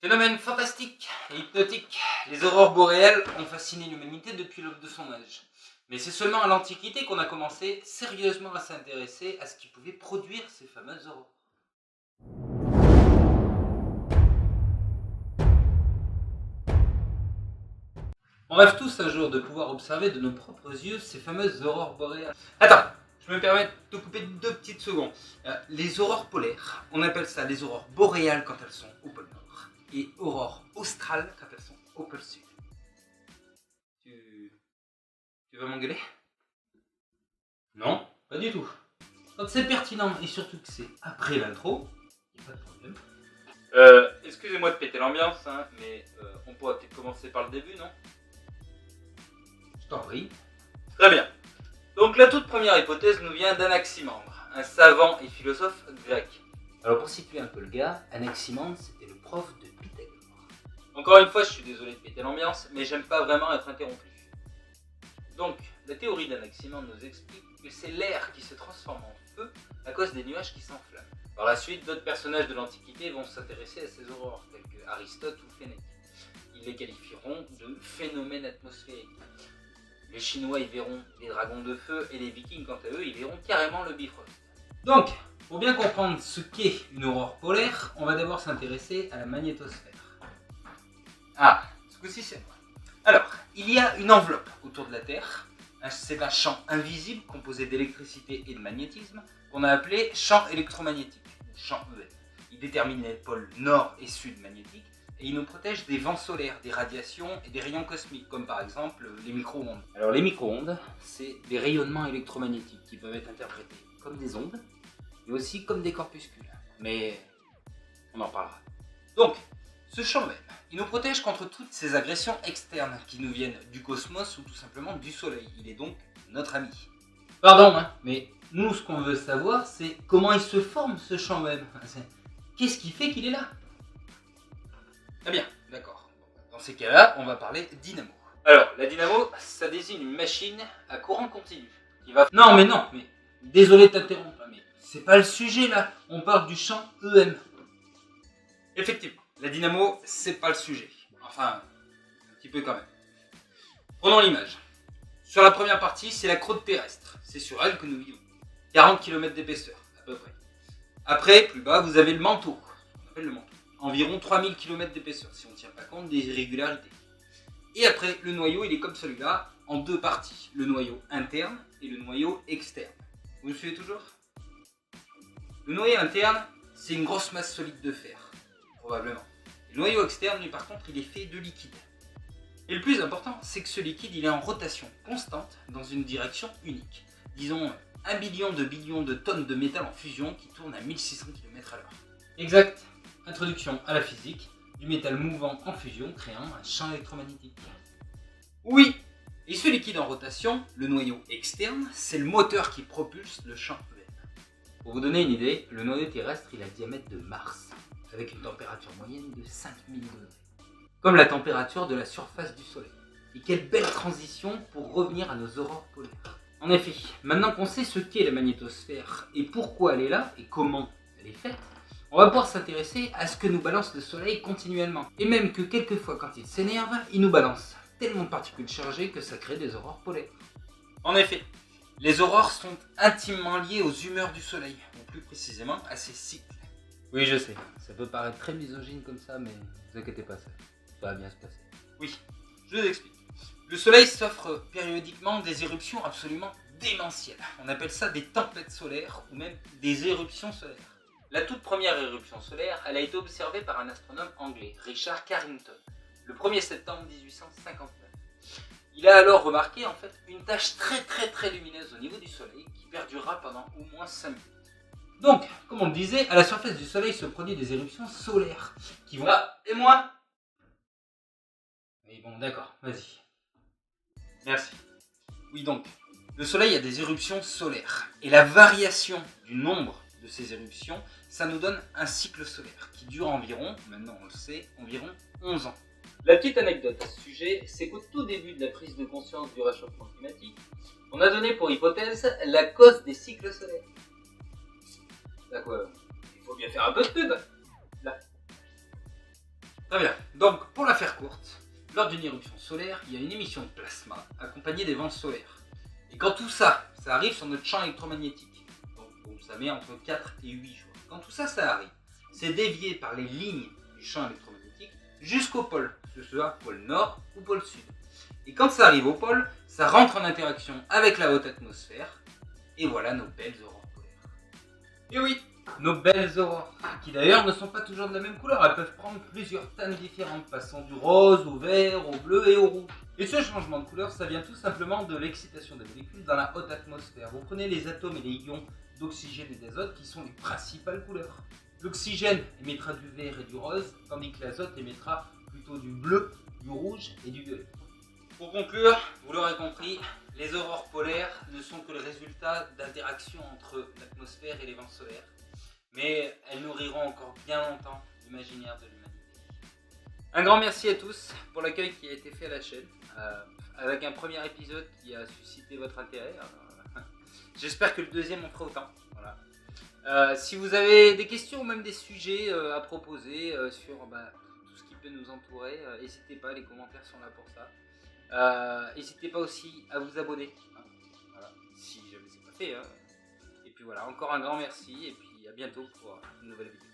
Phénomène fantastique et hypnotique, les aurores boréales ont fasciné l'humanité depuis l'aube de son âge. Mais c'est seulement à l'Antiquité qu'on a commencé sérieusement à s'intéresser à ce qui pouvait produire ces fameuses aurores. On rêve tous un jour de pouvoir observer de nos propres yeux ces fameuses aurores boréales. Attends, je me permets de te couper 2 petites secondes. Les aurores polaires, on appelle ça les aurores boréales quand elles sont au pôle Nord et aurores australes quand elles sont au pôle Sud. Tu vas m'engueuler? Non, pas du tout. Quand c'est pertinent et surtout que c'est après l'intro, il n'y a pas de problème. Excusez-moi de péter l'ambiance, hein, mais on pourrait peut-être commencer par le début, non? Je t'en prie. Très bien. Donc la toute première hypothèse nous vient d'Anaximandre, un savant et philosophe grec. Alors pour situer un peu le gars, Anaximandre c'était le prof de Pythagore. Encore une fois, je suis désolé de péter l'ambiance, mais j'aime pas vraiment être interrompu. Donc, la théorie d'Anaximandre nous explique que c'est l'air qui se transforme en feu à cause des nuages qui s'enflamment. Par la suite, d'autres personnages de l'Antiquité vont s'intéresser à ces aurores, tels que Aristote ou Sénèque. Ils les qualifieront de phénomènes atmosphériques. Les Chinois y verront des dragons de feu et les Vikings, quant à eux, y verront carrément le Bifrost. Donc, pour bien comprendre ce qu'est une aurore polaire, on va d'abord s'intéresser à la magnétosphère. Ah, ce coup-ci c'est moi. Alors, il y a une enveloppe autour de la Terre. C'est un champ invisible composé d'électricité et de magnétisme qu'on a appelé champ électromagnétique, ou champ EM. Il détermine les pôles nord et sud magnétiques et il nous protège des vents solaires, des radiations et des rayons cosmiques, comme par exemple les micro-ondes. Alors les micro-ondes, c'est des rayonnements électromagnétiques qui peuvent être interprétés comme des ondes, mais aussi comme des corpuscules. Mais on en parlera. Donc, ce champ même, il nous protège contre toutes ces agressions externes qui nous viennent du cosmos ou tout simplement du soleil. Il est donc notre ami. Pardon, hein, mais nous ce qu'on veut savoir c'est comment il se forme ce champ même. Qu'est-ce qui fait qu'il est là? Très bien, d'accord. Dans ces cas-là, on va parler dynamo. Alors, la dynamo, ça désigne une machine à courant continu qui va... Non, mais désolé de t'interrompre, mais c'est pas le sujet là. On parle du champ EM. Effectivement. La dynamo, c'est pas le sujet. Enfin, un petit peu quand même. Prenons l'image. Sur la première partie, c'est la croûte terrestre. C'est sur elle que nous vivons. 40 km d'épaisseur, à peu près. Après, plus bas, vous avez le manteau. On appelle le manteau. Environ 3000 km d'épaisseur, si on ne tient pas compte des irrégularités. Et après, le noyau, il est comme celui-là, en 2 parties. Le noyau interne et le noyau externe. Vous me suivez toujours? Le noyau interne, c'est une grosse masse solide de fer. Probablement. Le noyau externe, lui, par contre, il est fait de liquide. Et le plus important, c'est que ce liquide, il est en rotation constante dans une direction unique. Disons 1 billion de tonnes de métal en fusion qui tournent à 1600 km/h. Exact. Introduction à la physique, du métal mouvant en fusion créant un champ électromagnétique. Oui, et ce liquide en rotation, le noyau externe, c'est le moteur qui propulse le champ EM. Pour vous donner une idée, le noyau terrestre, il a le diamètre de Mars, avec une température moyenne de 5000 degrés. Comme la température de la surface du Soleil. Et quelle belle transition pour revenir à nos aurores polaires. En effet, maintenant qu'on sait ce qu'est la magnétosphère et pourquoi elle est là et comment elle est faite, on va pouvoir s'intéresser à ce que nous balance le Soleil continuellement. Et même que quelquefois quand il s'énerve, il nous balance tellement de particules chargées que ça crée des aurores polaires. En effet, les aurores sont intimement liées aux humeurs du Soleil, ou plus précisément à ses cycles. Oui, je sais, ça peut paraître très misogyne comme ça, mais ne vous inquiétez pas, ça va bien se passer. Oui, je vous explique. Le Soleil s'offre périodiquement des éruptions absolument démentielles. On appelle ça des tempêtes solaires ou même des éruptions solaires. La toute première éruption solaire, elle a été observée par un astronome anglais, Richard Carrington, le 1er septembre 1859. Il a alors remarqué en fait une tache très lumineuse au niveau du Soleil qui perdurera pendant au moins 5 minutes. Donc, comme on le disait, à la surface du Soleil se produisent des éruptions solaires qui vont... Ah, et moi? Oui, bon, d'accord, vas-y. Merci. Oui, donc, le Soleil a des éruptions solaires. Et la variation du nombre de ces éruptions, ça nous donne un cycle solaire qui dure environ, maintenant on le sait, environ 11 ans. La petite anecdote à ce sujet, c'est qu'au tout début de la prise de conscience du réchauffement climatique, on a donné pour hypothèse la cause des cycles solaires. Là quoi, il faut bien faire un peu de pub. Là. Très bien. Donc, pour la faire courte, lors d'une éruption solaire, il y a une émission de plasma accompagnée des vents solaires. Et quand tout ça, ça arrive sur notre champ électromagnétique, donc bon, ça met entre 4 et 8 jours. Quand tout ça, ça arrive, c'est dévié par les lignes du champ électromagnétique jusqu'au pôle, que ce soit pôle nord ou pôle sud. Et quand ça arrive au pôle, ça rentre en interaction avec la haute atmosphère, et voilà nos belles aurores polaires. Et oui, nos belles aurores, qui d'ailleurs ne sont pas toujours de la même couleur, elles peuvent prendre plusieurs teintes différentes, passant du rose au vert, au bleu et au rouge. Et ce changement de couleur, ça vient tout simplement de l'excitation des molécules dans la haute atmosphère. Vous prenez les atomes et les ions d'oxygène et d'azote qui sont les principales couleurs. L'oxygène émettra du vert et du rose, tandis que l'azote émettra plutôt du bleu, du rouge et du violet. Pour conclure, vous l'aurez compris, les aurores polaires ne sont que le résultat d'interactions entre l'atmosphère et les vents solaires. Mais elles nourriront encore bien longtemps l'imaginaire de l'humanité. Un grand merci à tous pour l'accueil qui a été fait à la chaîne, avec un premier épisode qui a suscité votre intérêt. J'espère que le deuxième en fera autant. Voilà. Si vous avez des questions ou même des sujets à proposer sur tout ce qui peut nous entourer, n'hésitez pas, les commentaires sont là pour ça. N'hésitez pas aussi à vous abonner, voilà, si jamais c'est pas fait. Et puis voilà, encore un grand merci et puis à bientôt pour une nouvelle vidéo.